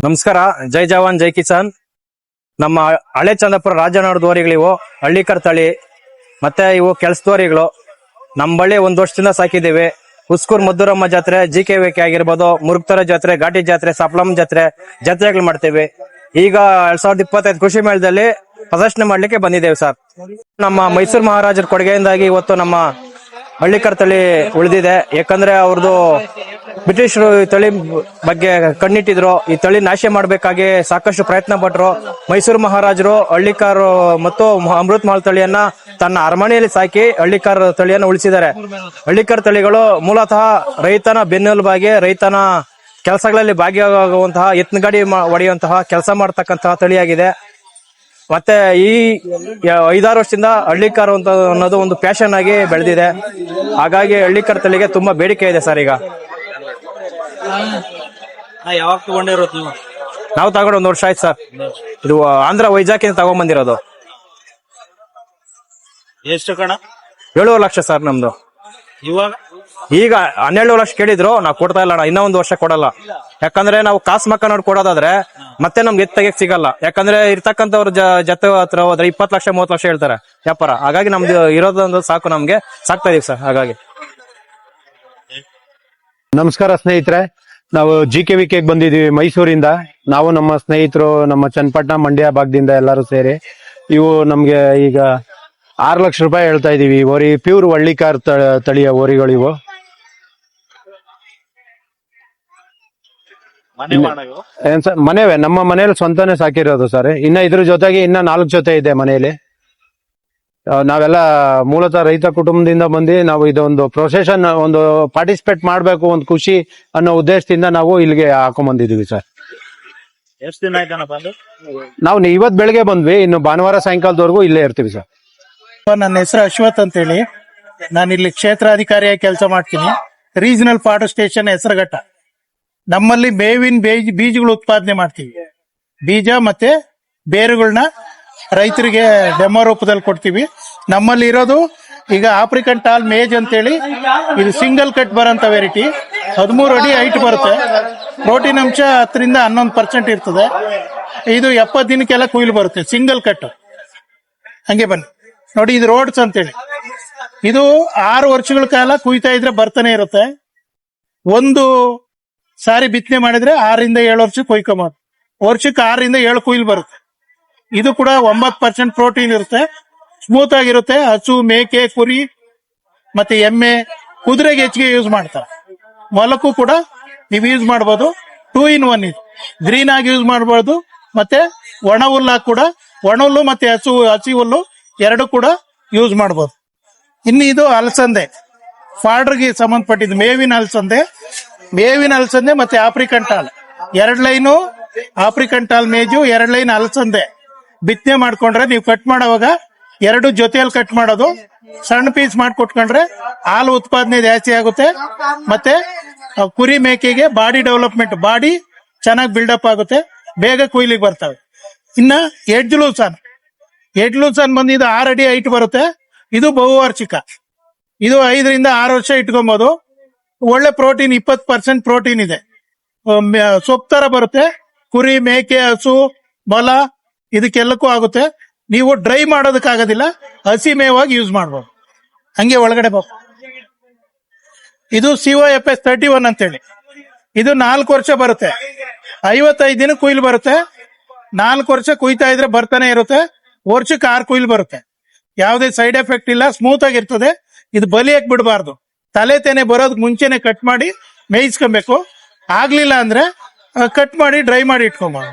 ನಮಸ್ಕಾರ. ಜೈ ಜವಾನ್ ಜೈ ಕಿಸಾನ್. ನಮ್ಮ ಹಳೆ ಚಂದ್ರಪುರ ರಾಜನಾಡು ದೋರಿಗಳಿವು ಹಳ್ಳಿಕರ್ ತಳಿ, ಮತ್ತೆ ಇವು ಕೆಲಸದೋರಿಗಳು. ನಮ್ಮ ಬಳ್ಳಿ 1 ವರ್ಷದಿಂದ ಸಾಕಿದ್ದೀವಿ. ಉಸ್ಕೂರ್ ಮದ್ದೂರಮ್ಮ ಜಾತ್ರೆ, GKVK ಆಗಿರ್ಬೋದು, ಮುರುಗ್ತರ ಜಾತ್ರೆ, ಘಾಟಿ ಜಾತ್ರೆ, ಸಪ್ಲಂ ಜಾತ್ರೆಗಳು ಮಾಡ್ತೇವೆ. ಈಗ 2025 ಕೃಷಿ ಮೇಳದಲ್ಲಿ ಪ್ರದರ್ಶನ ಮಾಡ್ಲಿಕ್ಕೆ ಬಂದಿದ್ದೇವೆ ಸರ್. ನಮ್ಮ ಮೈಸೂರು ಮಹಾರಾಜರ ಕೊಡುಗೆಯಿಂದಾಗಿ ಇವತ್ತು ನಮ್ಮ ಹಳ್ಳಿಕರ್ ತಳಿ ಉಳಿದಿದೆ. ಯಾಕಂದ್ರೆ ಅವ್ರದ್ದು ಬ್ರಿಟಿಷರು ಈ ತಳಿ ಬಗ್ಗೆ ಕಣ್ಣಿಟ್ಟಿದ್ರು. ಈ ತಳಿ ನಾಶ ಮಾಡಬೇಕಾಗಿ ಸಾಕಷ್ಟು ಪ್ರಯತ್ನ ಪಟ್ಟರು. ಮೈಸೂರು ಮಹಾರಾಜರು ಹಳ್ಳಿಕಾರ್ ಮತ್ತು ಅಮೃತ್ ಮಹಲ್ ತಳಿಯನ್ನ ತನ್ನ ಅರಮನೆಯಲ್ಲಿ ಸಾಕಿ ಹಳ್ಳಿಕಾರ್ ತಳಿಯನ್ನು ಉಳಿಸಿದ್ದಾರೆ. ಹಳ್ಳಿಕಾರ್ ತಳಿಗಳು ಮೂಲತಃ ರೈತನ ಬೆನ್ನೆಲುಬಾಗಿ ರೈತನ ಕೆಲಸಗಳಲ್ಲಿ ಭಾಗಿಯಾಗುವಂತಹ, ಎತ್ತಿನಗಾಡಿ ಹೊಡೆಯುವಂತಹ ಕೆಲಸ ಮಾಡತಕ್ಕಂತಹ ತಳಿಯಾಗಿದೆ. ಮತ್ತೆ ಈ 5-6 ವರ್ಷದಿಂದ ಹಳ್ಳಿಕಾರ್ ಅನ್ನೋದು ಒಂದು ಪ್ಯಾಷನ್ ಆಗಿ ಬೆಳೆದಿದೆ. ಹಾಗಾಗಿ ಹಳ್ಳಿಕಾರ್ ತಳಿಗೆ ತುಂಬಾ ಬೇಡಿಕೆ ಇದೆ ಸರ್. ಈಗ ಯಾವಾಗ ತಗೊಂಡಿರೋದು ನೀವು? ನಾವು ತಗೊಂಡು 1 ವರ್ಷ ಆಯ್ತು ಸರ್. ಇದು ಆಂಧ್ರ ವೈಜಾಗ್ ತಗೊಂಡ್ಬಂದಿರೋದು. ಎಷ್ಟು ಕಣ? 7 ಲಕ್ಷ ಸರ್ ನಮ್ದು. ಇವಾಗ ಈಗ 12 ಲಕ್ಷ ಕೇಳಿದ್ರು, ನಾವು ಕೊಡ್ತಾ ಇಲ್ಲ ಅಣ್ಣ. ಇನ್ನೂ 1 ವರ್ಷ ಕೊಡಲ್ಲ. ಯಾಕಂದ್ರೆ ನಾವು ಕಾಸು ಮಕ್ಕ ನೋಡಿ ಕೊಡೋದಾದ್ರೆ ಮತ್ತೆ ನಮ್ಗೆ ತೆಗಿಯಕ್ ಸಿಗಲ್ಲ. ಯಾಕಂದ್ರೆ ಇರ್ತಕ್ಕಂಥವ್ರ ಜೊತೆ ಹತ್ರ ಹೋದ್ರೆ 20 ಲಕ್ಷ 30 ಲಕ್ಷ ಹೇಳ್ತಾರೆ ವ್ಯಾಪಾರ. ಹಾಗಾಗಿ ನಮ್ದು ಇರೋದೊಂದು ಸಾಕು, ನಮ್ಗೆ ಸಾಕ್ತಾ ಇದೀವಿ ಸರ್. ಹಾಗಾಗಿ ನಮಸ್ಕಾರ ಸ್ನೇಹಿತರೆ, ನಾವು GKVK ಬಂದಿದೀವಿ ಮೈಸೂರಿಂದ. ನಾವು ನಮ್ಮ ಸ್ನೇಹಿತರು, ನಮ್ಮ ಚನ್ನಪಟ್ಟಣ ಮಂಡ್ಯ ಭಾಗದಿಂದ ಎಲ್ಲರೂ ಸೇರಿ ಇವು ನಮ್ಗೆ ಈಗ 6 ಲಕ್ಷ ರೂಪಾಯಿ ಹೇಳ್ತಾ ಇದೀವಿ. ಓರಿ ಪ್ಯೂರ್ ಹಳ್ಳಿಕಾರ್ ತಳಿಯ ಓರಿಗಳಿವು. ಏನ್ ಸರ್, ಮನೆವೇ, ನಮ್ಮ ಮನೇಲಿ ಸ್ವಂತನೇ ಸಾಕಿರೋದು ಸರ್. ಇನ್ನ ಇದ್ರ ಜೊತೆಗೆ ಇನ್ನ 4 ಜೊತೆ ಇದೆ ಮನೆಯಲ್ಲಿ. ನಾವೆಲ್ಲ ಮೂಲತಃ ರೈತ ಕುಟುಂಬದಿಂದ ಬಂದು ನಾವು ಇದೊಂದು ಪ್ರೊಸೆಷನ್, ಒಂದು ಪಾರ್ಟಿಸಿಪೇಟ್ ಮಾಡ್ಬೇಕು, ಒಂದು ಖುಷಿ ಅನ್ನೋ ಉದ್ದೇಶದಿಂದ ನಾವು ಇಲ್ಲಿಗೆ ಹಾಕೊಂಡ್ ಬಂದಿದೀವಿ ಸರ್. ಎಷ್ಟು ದಿನ ಆಯ್ತಾನ ಬಂದು? ನಾವು ಇವತ್ ಬೆಳಗ್ಗೆ ಬಂದ್ವಿ, ಇನ್ನು ಭಾನುವಾರ ಸಾಯಂಕಾಲದವರೆಗೂ ಇಲ್ಲೇ ಇರ್ತೀವಿ ಸರ್. ನನ್ನ ಹೆಸರು ಅಶ್ವಥ್ ಅಂತೇಳಿ. ನಾನು ಇಲ್ಲಿ ಕ್ಷೇತ್ರಾಧಿಕಾರಿಯಾಗಿ ಕೆಲಸ ಮಾಡ್ತೀನಿ. Regional farm station Hesaraghatta. ನಮ್ಮಲ್ಲಿ ಬೇವಿನ ಬೀಜಗಳು ಉತ್ಪಾದನೆ ಮಾಡ್ತೀವಿ. ಬೀಜ ಮತ್ತೆ ಬೇರುಗಳನ್ನ ರೈತರಿಗೆ ಡೆಮೋ ರೂಪದಲ್ಲಿ ಕೊಡ್ತೀವಿ. ನಮ್ಮಲ್ಲಿ ಇರೋದು ಈಗ ಆಫ್ರಿಕನ್ ಟಾಲ್ ಮೇಜ್ ಅಂತೇಳಿ, ಇದು ಸಿಂಗಲ್ ಕಟ್ ಬರೋಂತ ವೆರೈಟಿ. 13 ಅಡಿ ಹೈಟ್ ಬರುತ್ತೆ. ಪ್ರೋಟೀನ್ ಅಂಶ 10ರಿಂದ 11% ಇರ್ತದೆ. ಇದು 70 ದಿನಕ್ಕೆಲ್ಲ ಕುಯ್ಲು ಬರುತ್ತೆ, ಸಿಂಗಲ್ ಕಟ್. ಹಂಗೆ ಬನ್ನಿ ನೋಡಿ, ಇದು ರೋಡ್ಸ್ ಅಂತೇಳಿ. ಇದು 6 ವರ್ಷಗಳ ಕಾಲ ಕುಯ್ತಾ ಇದ್ರೆ ಬರ್ತಾನೆ ಇರುತ್ತೆ. ಒಂದು ಸಾರಿ ಬಿತ್ತನೆ ಮಾಡಿದ್ರೆ 6ರಿಂದ 7 ವರ್ಷ ಕೊಯ್ಕೊಂಬೋದು. ವರ್ಷಕ್ಕೆ 6ರಿಂದ 7 ಕುಯ್ಲು ಬರುತ್ತೆ. ಇದು ಕೂಡ 9% ಪ್ರೋಟೀನ್ ಇರುತ್ತೆ, ಸ್ಮೂತ್ ಆಗಿರುತ್ತೆ. ಹಸು, ಮೇಕೆ, ಕುರಿ ಮತ್ತೆ ಎಮ್ಮೆ, ಕುದುರೆಗೆ ಹೆಚ್ಚಿಗೆ ಯೂಸ್ ಮಾಡ್ತಾರೆ. ಮೊಲಕ್ಕೂ ಕೂಡ ನೀವು ಯೂಸ್ ಮಾಡಬಹುದು. 2 in 1 ಇದು. ಗ್ರೀನ್ ಆಗಿ ಯೂಸ್ ಮಾಡಬಹುದು, ಮತ್ತೆ ಒಣ ಹುಲ್ಲಾಗಿ ಕೂಡ, ಒಣ ಹುಲ್ಲು ಮತ್ತೆ ಹಸಿ ಹುಲ್ಲು ಎರಡು ಕೂಡ ಯೂಸ್ ಮಾಡಬಹುದು. ಇನ್ನು ಇದು ಅಲಸಂದೆ, ಫಾರ್ಡರ್ಗೆ ಸಂಬಂಧಪಟ್ಟಿದ್ದು. ಮೇವಿನ ಅಲಸಂದೆ ಮತ್ತೆ African tall 2 line African tall ಮೇಜು, 2 ಲೈನ್ ಅಲಸಂದೆ ಬಿತ್ತನೆ ಮಾಡ್ಕೊಂಡ್ರೆ, ನೀವು ಕಟ್ ಮಾಡೋವಾಗ 2 ಜೊತೆಯಲ್ಲಿ ಕಟ್ ಮಾಡೋದು. ಸಣ್ಣ ಪೀಸ್ ಮಾಡಿಕೊಟ್ಕೊಂಡ್ರೆ ಹಾಲು ಉತ್ಪಾದನೆ ಜಾಸ್ತಿ ಆಗುತ್ತೆ. ಮತ್ತೆ ಕುರಿ ಮೇಕೆಗೆ ಬಾಡಿ ಡೆವಲಪ್ಮೆಂಟ್, ಬಾಡಿ ಚೆನ್ನಾಗಿ ಬಿಲ್ಡಪ್ ಆಗುತ್ತೆ, ಬೇಗ ಕೊಯ್ಲಿಗೆ ಬರ್ತವೆ. ಇನ್ನ ಎಡ್ ಲೂಸನ್ ಬಂದಿದ್ದು 6 ಅಡಿ ಹೈಟ್ ಬರುತ್ತೆ. ಇದು ಬಹುವಾರ್ಷಿಕ. ಇದು 5ರಿಂದ 6 ವರ್ಷ ಇಟ್ಕೊಬಹುದು. ಒಳ್ಳೆ ಪ್ರೋಟೀನ್, 20% ಪ್ರೋಟೀನ್ ಇದೆ. ಸೊಪ್ಪು ತರ ಬರುತ್ತೆ. ಕುರಿ, ಮೇಕೆ, ಹಸು, ಮೊಲ ಇದಕ್ಕೆಲ್ಲಕ್ಕೂ ಆಗುತ್ತೆ. ನೀವು ಡ್ರೈ ಮಾಡೋದಕ್ಕಾಗೋದಿಲ್ಲ, ಹಸಿ ಮೇವಾಗಿ ಯೂಸ್ ಮಾಡಬಹುದು. ಹಂಗೆ ಒಳಗಡೆ ಬೇಕು. ಇದು COFS 31 ಅಂತೇಳಿ. ಇದು 4 ವರ್ಷ ಬರುತ್ತೆ. 55 ದಿನ ಕುಯ್ಲು ಬರುತ್ತೆ. 4 ವರ್ಷ ಕುಯ್ತಾ ಇದ್ರೆ ಬರ್ತಾನೆ ಇರುತ್ತೆ. ವರ್ಷಕ್ಕೆ 6 ಕುಯ್ಲು ಬರುತ್ತೆ. ಯಾವುದೇ ಸೈಡ್ ಎಫೆಕ್ಟ್ ಇಲ್ಲ, ಸ್ಮೂತ್ ಆಗಿರ್ತದೆ. ಇದು ಬಲಿಯಕ್ ಬಿಡಬಾರ್ದು. ತಲೆ ತೆನೆ ಬರೋದಕ್ಕೆ ಮುಂಚೆನೆ ಕಟ್ ಮಾಡಿ ಮೇಯಿಸ್ಕೊಬೇಕು. ಆಗ್ಲಿಲ್ಲ ಅಂದ್ರೆ ಕಟ್ ಮಾಡಿ ಡ್ರೈ ಮಾಡಿ ಇಟ್ಕೊಬಹುದು.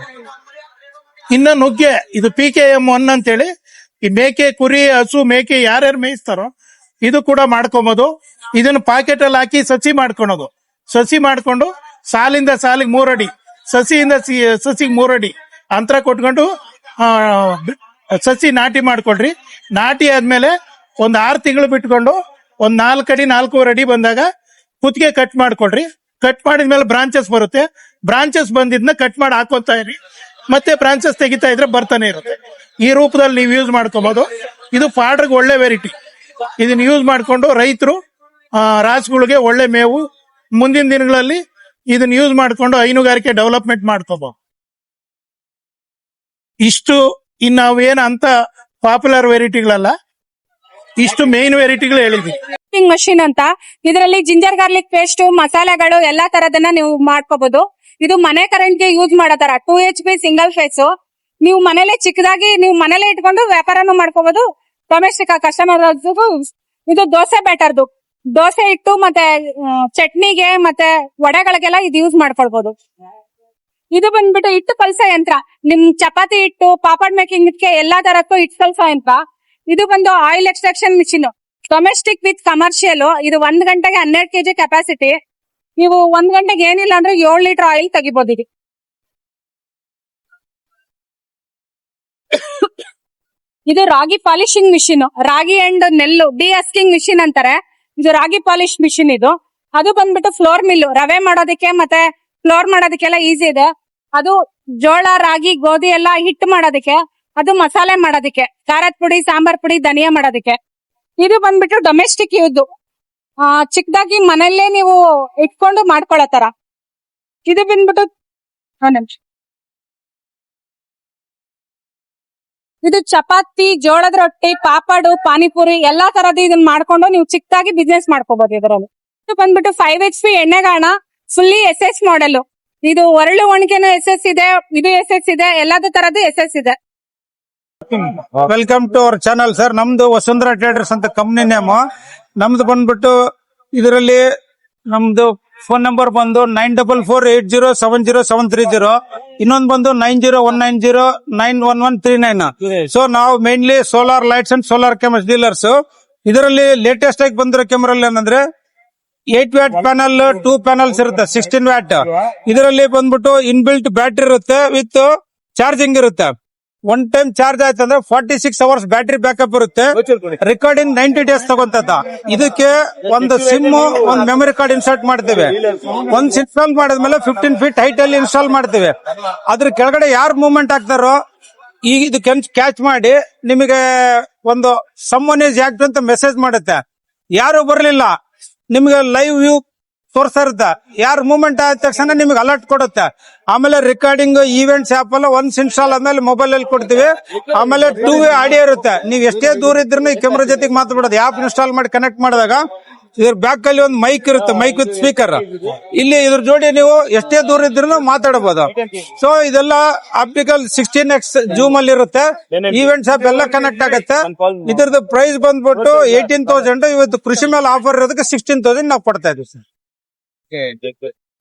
ಇನ್ನ ನುಗ್ಗೆ, ಇದು PKM 1 ಅಂತೇಳಿ. ಈ ಮೇಕೆ, ಕುರಿ, ಹಸು, ಮೇಕೆ ಯಾರ್ಯಾರು ಮೇಯಿಸ್ತಾರೋ ಇದು ಕೂಡ ಮಾಡ್ಕೊಬಹುದು. ಇದನ್ನು ಪಾಕೆಟ್ ಅಲ್ಲಿ ಹಾಕಿ ಸಸಿ ಮಾಡ್ಕೊಳೋದು. ಸಸಿ ಮಾಡ್ಕೊಂಡು ಸಾಲಿಂದ ಸಾಲಿಗೆ 3 ಅಡಿ, ಸಸಿಯಿಂದ ಸಸಿಗೆ 3 ಅಡಿ ಅಂತರ ಕೊಟ್ಕೊಂಡು ಸಸಿ ನಾಟಿ ಮಾಡ್ಕೊಳ್ರಿ. ನಾಟಿ ಆದ್ಮೇಲೆ ಒಂದ್ 6 ತಿಂಗಳು ಬಿಟ್ಕೊಂಡು ಒಂದ್ 4 ಅಡಿ 4.25 ಅಡಿ ಬಂದಾಗ ಕುತ್ತಿಗೆ ಕಟ್ ಮಾಡ್ಕೊಳ್ರಿ. ಕಟ್ ಮಾಡಿದ್ಮೇಲೆ ಬ್ರಾಂಚಸ್ ಬರುತ್ತೆ. ಬ್ರಾಂಚಸ್ ಬಂದಿದ್ನ ಕಟ್ ಮಾಡಿ ಹಾಕೋತಾ ಇರಿ. ಮತ್ತೆ ಬ್ರಾಂಚಸ್ ತೆಗಿತಾ ಇದ್ರೆ ಬರ್ತಾನೆ ಇರುತ್ತೆ. ಈ ರೂಪದಲ್ಲಿ ನೀವು ಯೂಸ್ ಮಾಡ್ಕೋಬಹುದು. ಇದು ಫಾರ್ಡರ್ಗೆ ಒಳ್ಳೆ ವೆರೈಟಿ. ಇದನ್ನ ಯೂಸ್ ಮಾಡ್ಕೊಂಡು ರೈತರು ರಾಸುಗಳಿಗೆ ಒಳ್ಳೆ ಮೇವು, ಮುಂದಿನ ದಿನಗಳಲ್ಲಿ ಇದನ್ನ ಯೂಸ್ ಮಾಡ್ಕೊಂಡು ಹೈನುಗಾರಿಕೆ ಡೆವಲಪ್ಮೆಂಟ್ ಮಾಡ್ಕೋಬಹುದು. ಇಷ್ಟು ಇನ್ನು ನಾವೇನು ಅಂತ ಪಾಪ್ಯುಲರ್ ವೆರೈಟಿಗಳಲ್ಲ, ಇಷ್ಟು ಮೇನ್ ವೆರೈಟಿಗಳು ಹೇಳಿದ್ವಿ. ಮಷಿನ್ ಅಂತ, ಇದರಲ್ಲಿ ಜಿಂಜರ್ ಗಾರ್ಲಿಕ್ ಪೇಸ್ಟ್, ಮಸಾಲೆಗಳು ಎಲ್ಲಾ ತರದನ್ನ ನೀವು ಮಾಡ್ಕೋಬಹುದು. ಇದು ಮನೆ ಕರೆಂಟ್ ಗೆ ಯೂಸ್ ಮಾಡೋ ತರ 2 HP ಸಿಂಗಲ್ ಫೇಸ್. ನೀವು ಮನೇಲೆ ಚಿಕ್ಕದಾಗಿ ನೀವು ಮನೇಲೆ ಇಟ್ಕೊಂಡು ವ್ಯಾಪಾರನು ಮಾಡ್ಕೋಬಹುದು. ಡೊಮೆಸ್ಟಿಕ್ ಕಸ್ಟಮರ್ ಇದು ದೋಸೆ ಬ್ಯಾಟರ್ದು, ದೋಸೆ ಇಟ್ಟು ಮತ್ತೆ ಚಟ್ನಿಗೆ ಮತ್ತೆ ವಡೆಗಳಿಗೆಲ್ಲ ಇದು ಯೂಸ್ ಮಾಡ್ಕೊಳ್ಬಹುದು. ಇದು ಬಂದ್ಬಿಟ್ಟು ಹಿಟ್ಟು ಕಲ್ಸೋ ಯಂತ್ರ. ನಿಮ್ ಚಪಾತಿ ಹಿಟ್ಟು, ಪಾಪಡ್ ಮೇಕಿಂಗ್ ಇಟ್ಕೆ ಎಲ್ಲಾ ತರಕ್ಕೂ ಹಿಟ್ಟು ಕಲ್ಸೋ ಯಂತ್ರ. ಇದು ಬಂದು oil extraction machine, domestic with commercial. ಇದು 1 ಗಂಟೆಗೆ 12 kg ಕೆಪಾಸಿಟಿ. ನೀವು 1 ಗಂಟೆಗೆ ಏನಿಲ್ಲ ಅಂದ್ರೆ 7 ಲೀಟರ್ ಆಯಿಲ್ ತೆಗಿಬಹುದು. ಇದು ರಾಗಿ ಪಾಲಿಶಿಂಗ್ ಮಿಷಿನ್, ರಾಗಿ ಅಂಡ್ ನೆಲ್ಲು ಡಿಅಸ್ಕಿಂಗ್ ಮಿಷಿನ್ ಅಂತಾರೆ. ಇದು ರಾಗಿ ಪಾಲಿಶ್ ಮಿಷಿನ್. ಇದು ಅದು ಬಂದ್ಬಿಟ್ಟು ಫ್ಲೋರ್ ಮಿಲ್, ರವೆ ಮಾಡೋದಕ್ಕೆ ಮತ್ತೆ ಫ್ಲೋರ್ ಮಾಡೋದಕ್ಕೆಲ್ಲ ಈಸಿ ಇದೆ. ಅದು ಜೋಳ, ರಾಗಿ, ಗೋಧಿ ಎಲ್ಲ ಹಿಟ್ಟು ಮಾಡೋದಕ್ಕೆ. ಅದು ಮಸಾಲೆ ಮಾಡೋದಕ್ಕೆ, ಖಾರದ ಪುಡಿ, ಸಾಂಬಾರ್ ಪುಡಿ, ಧನಿಯಾ ಮಾಡೋದಕ್ಕೆ. ಇದು ಬಂದ್ಬಿಟ್ಟು ಡೊಮೆಸ್ಟಿಕ್ ಯೂಸ್, ಚಿಕ್ಕದಾಗಿ ಮನೆಯಲ್ಲೇ ನೀವು ಇಟ್ಕೊಂಡು ಮಾಡ್ಕೊಳ್ಳೋ ತರ. ಇದು ಬಂದ್ಬಿಟ್ಟು ಇದು ಚಪಾತಿ, ಜೋಳದ ರೊಟ್ಟಿ, ಪಾಪಡು, ಪಾನಿಪುರಿ ಎಲ್ಲಾ ತರದ್ದು ಇದನ್ನ ಮಾಡ್ಕೊಂಡು ನೀವು ಚಿಕ್ಕದಾಗಿ ಬಿಸ್ನೆಸ್ ಮಾಡ್ಕೋಬಹುದು. ಇದರಲ್ಲಿ ಇದು ಬಂದ್ಬಿಟ್ಟು 5 HP ಎಣ್ಣೆಗಾಣ, ಫುಲ್ಲಿ SS ಮಾಡೆಲ್. ಇದು ಒರಳು ಒಣಕೆನೂ SS ಇದೆ, ಇದು SS ಇದೆ, ಎಲ್ಲದ ತರದ್ದು SS ಇದೆ. Welcome to our channel sir. ನಮ್ದು ವಸುಂಧರಾ ಟ್ರೇಡರ್ಸ್ ಅಂತ ಕಂಪ್ನಿ ನೇಮ್. ನಮ್ದು ಬಂದ್ಬಿಟ್ಟು ಇದರಲ್ಲಿ ನಮ್ದು ಫೋನ್ ನಂಬರ್ ಬಂದು 9448070730. ಇನ್ನೊಂದು ಬಂದು 9019091139. ಸೊ ನಾವು mainly solar lights and solar cameras dealers. ಇದರಲ್ಲಿ ಲೇಟೆಸ್ಟ್ ಆಗಿ ಬಂದಿರೋ ಕ್ಯಾಮರಾ ಏನಂದ್ರೆ 8 ವ್ಯಾಟ್ ಪ್ಯಾನಲ್, 2 ಪ್ಯಾನಲ್ಸ್ ಇರುತ್ತೆ, 16 ವ್ಯಾಟ್. ಇದರಲ್ಲಿ ಬಂದ್ಬಿಟ್ಟು ಇನ್ಬಿಲ್ಟ್ ಬ್ಯಾಟ್ರಿ ಇರುತ್ತೆ ವಿತ್ ಚಾರ್ಜಿಂಗ್ ಇರುತ್ತೆ. 1 ಟೈಮ್ ಚಾರ್ಜ್ ಆಯ್ತು ಅಂದ್ರೆ 46 ಅವರ್ಸ್ ಬ್ಯಾಟ್ರಿ ಬ್ಯಾಕಪ್ ಇರುತ್ತೆ. ರೆಕಾರ್ಡಿಂಗ್ 90 ಡೇಸ್ ತಗೊಂತದ. ಇದಕ್ಕೆ ಒಂದು ಸಿಮ್, ಒಂದು ಮೆಮೊರಿ ಕಾರ್ಡ್ ಇನ್ಸರ್ಟ್ ಮಾಡ್ತೇವೆ. ಒಂದ್ ಇನ್ಸ್ಟಾಲ್ ಮಾಡಿದ್ಮೇಲೆ 15 ಫೀಟ್ ಹೈಟ್ ಅಲ್ಲಿ ಇನ್ಸ್ಟಾಲ್ ಮಾಡ್ತೇವೆ. ಅದ್ರ ಕೆಳಗಡೆ ಯಾರು ಮೂವ್ಮೆಂಟ್ ಆಗ್ತಾರೋ ಈಗ ಇದು ಕ್ಯಾಚ್ ಮಾಡಿ ನಿಮಗೆ ಒಂದು ಸಮ್ಮನ್ ಇಸ್ ಆಕ್ಟ್ ಅಂತ ಮೆಸೇಜ್ ಮಾಡುತ್ತೆ. ಯಾರು ಬರ್ಲಿಲ್ಲ ನಿಮ್ಗೆ ಲೈವ್ ವ್ಯೂ ತೋರ್ಸ್ತಾ ಇರುತ್ತೆ. ಯಾರು ಮೂವ್ಮೆಂಟ್ ಆದ ತಕ್ಷಣ ನಿಮ್ಗೆ ಅಲರ್ಟ್ ಕೊಡುತ್ತೆ. ಆಮೇಲೆ ರೆಕಾರ್ಡಿಂಗ್ ಈವೆಂಟ್ಸ್ ಆಪ್ ಎಲ್ಲ ಒನ್ಸ್ ಇನ್ಸ್ಟಾಲ್ ಆದ್ಮೇಲೆ ಮೊಬೈಲ್ ಅಲ್ಲಿ ಕೊಡ್ತೀವಿ. ಆಮೇಲೆ 2 ವೇ ಆಡಿಯೋ ಇರುತ್ತೆ. ನೀವು ಎಷ್ಟೇ ದೂರ ಇದ್ರೂ ಈ ಕ್ಯಾಮ್ರಾ ಜೊತೆಗೆ ಮಾತಾಡೋದು. ಆಪ್ ಇನ್ಸ್ಟಾಲ್ ಮಾಡಿ ಕನೆಕ್ಟ್ ಮಾಡಿದಾಗ ಇದ್ರ ಬ್ಯಾಕ್ ಅಲ್ಲಿ ಒಂದು ಮೈಕ್ ಇರುತ್ತೆ, ಮೈಕ್ ವಿತ್ ಸ್ಪೀಕರ್. ಇಲ್ಲಿ ಇದ್ರ ಜೋಡಿ ನೀವು ಎಷ್ಟೇ ದೂರ ಇದ್ರೂ ಮಾತಾಡಬಹುದು. ಸೊ ಇದೆಲ್ಲ ಆಪ್ಟಿಕಲ್ 16x ಜೂಮ್ ಅಲ್ಲಿ ಇರುತ್ತೆ. ಈವೆಂಟ್ಸ್ ಆಪ್ ಎಲ್ಲ ಕನೆಕ್ಟ್ ಆಗುತ್ತೆ. ಇದ್ರದ್ದು ಪ್ರೈಸ್ ಬಂದ್ಬಿಟ್ಟು 18,000. ಇವತ್ತು ಕೃಷಿ ಮೇಲೆ ಆಫರ್ ಇರೋದಕ್ಕೆ 16,000 ನಾವು ಕೊಡ್ತಾ ಇದೀವಿ ಸರ್.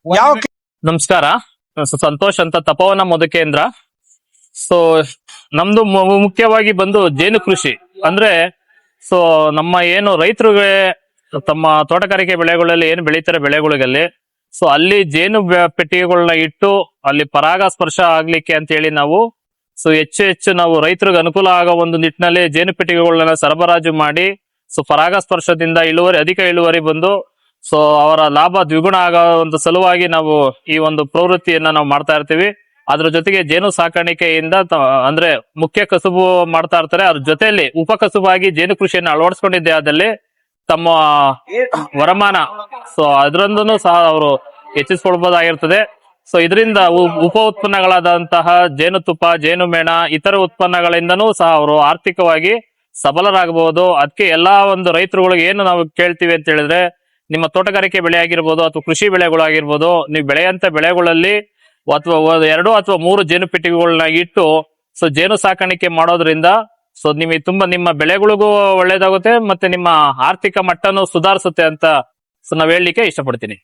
ಯಾವ ನಮಸ್ಕಾರ, ಸಂತೋಷ್ ಅಂತ, ತಪೋವನ ಮಧುಕೇಂದ್ರ. ಸೊ ನಮ್ದು ಮುಖ್ಯವಾಗಿ ಬಂದು ಜೇನು ಕೃಷಿ ಅಂದ್ರೆ, ಸೊ ನಮ್ಮ ಏನು ರೈತರಿಗೆ ತಮ್ಮ ತೋಟಗಾರಿಕೆ ಬೆಳೆಗಳಲ್ಲಿ ಏನು ಬೆಳೀತಾರೆ ಬೆಳೆಗಳಲ್ಲಿ, ಸೊ ಅಲ್ಲಿ ಜೇನು ಪೆಟ್ಟಿಗೆಗಳನ್ನ ಇಟ್ಟು ಅಲ್ಲಿ ಪರಾಗ ಸ್ಪರ್ಶ ಆಗ್ಲಿಕ್ಕೆ ಅಂತ ಹೇಳಿ ನಾವು ಸೊ ಹೆಚ್ಚು ನಾವು ರೈತರಿಗೆ ಅನುಕೂಲ ಆಗೋ ಒಂದು ನಿಟ್ಟಿನಲ್ಲಿ ಜೇನು ಪೆಟ್ಟಿಗೆಗಳನ್ನ ಸರಬರಾಜು ಮಾಡಿ, ಸೊ ಪರಾಗ ಸ್ಪರ್ಶದಿಂದ ಅಧಿಕ ಇಳುವರಿ ಬಂದು ಸೊ ಅವರ ಲಾಭ ದ್ವಿಗುಣ ಆಗೋ ಒಂದು ಸಲುವಾಗಿ ನಾವು ಈ ಒಂದು ಪ್ರವೃತ್ತಿಯನ್ನ ನಾವು ಮಾಡ್ತಾ ಇರ್ತೀವಿ. ಅದ್ರ ಜೊತೆಗೆ ಜೇನು ಸಾಕಾಣಿಕೆಯಿಂದ ಅಂದ್ರೆ ಮುಖ್ಯ ಕಸುಬು ಮಾಡ್ತಾ ಇರ್ತಾರೆ. ಅದ್ರ ಜೊತೆಯಲ್ಲಿ ಉಪಕಸುಬಾಗಿ ಜೇನು ಕೃಷಿಯನ್ನು ಅಳವಡಿಸ್ಕೊಂಡಿದ್ದೆ ಆದಲ್ಲಿ ತಮ್ಮ ವರಮಾನ ಸೊ ಅದರೊಂದನ್ನು ಸಹ ಅವರು ಹೆಚ್ಚಿಸ್ಕೊಳ್ಬಹುದಾಗಿರ್ತದೆ. ಸೊ ಇದರಿಂದ ಉಪ ಉತ್ಪನ್ನಗಳಾದಂತಹ ಜೇನುತುಪ್ಪ, ಜೇನುಮೇಣ, ಇತರ ಉತ್ಪನ್ನಗಳಿಂದನೂ ಸಹ ಅವರು ಆರ್ಥಿಕವಾಗಿ ಸಬಲರಾಗಬಹುದು. ಅದಕ್ಕೆ ಎಲ್ಲಾ ಒಂದು ರೈತರುಗಳಿಗೆ ಏನು ನಾವು ಕೇಳ್ತೀವಿ ಅಂತ ಹೇಳಿದ್ರೆ, ನಿಮ್ಮ ತೋಟಗಾರಿಕೆ ಬೆಳೆ ಆಗಿರ್ಬೋದು ಅಥವಾ ಕೃಷಿ ಬೆಳೆಗಳಾಗಿರ್ಬೋದು, ನೀವು ಬೆಳೆಯಂತ ಬೆಳೆಗಳಲ್ಲಿ ಅಥವಾ 2 ಅಥವಾ 3 ಜೇನು ಪೆಟ್ಟಿಗೆಗಳನ್ನ ಇಟ್ಟು ಸೊ ಜೇನು ಸಾಕಾಣಿಕೆ ಮಾಡೋದ್ರಿಂದ ಸೊ ನಿಮಗೆ ತುಂಬಾ ನಿಮ್ಮ ಬೆಳೆಗಳಿಗೂ ಒಳ್ಳೇದಾಗುತ್ತೆ ಮತ್ತೆ ನಿಮ್ಮ ಆರ್ಥಿಕ ಮಟ್ಟನೂ ಸುಧಾರಿಸುತ್ತೆ ಅಂತ ಸೊ ನಾವ್ ಹೇಳಲಿಕ್ಕೆ ಇಷ್ಟಪಡ್ತೀನಿ.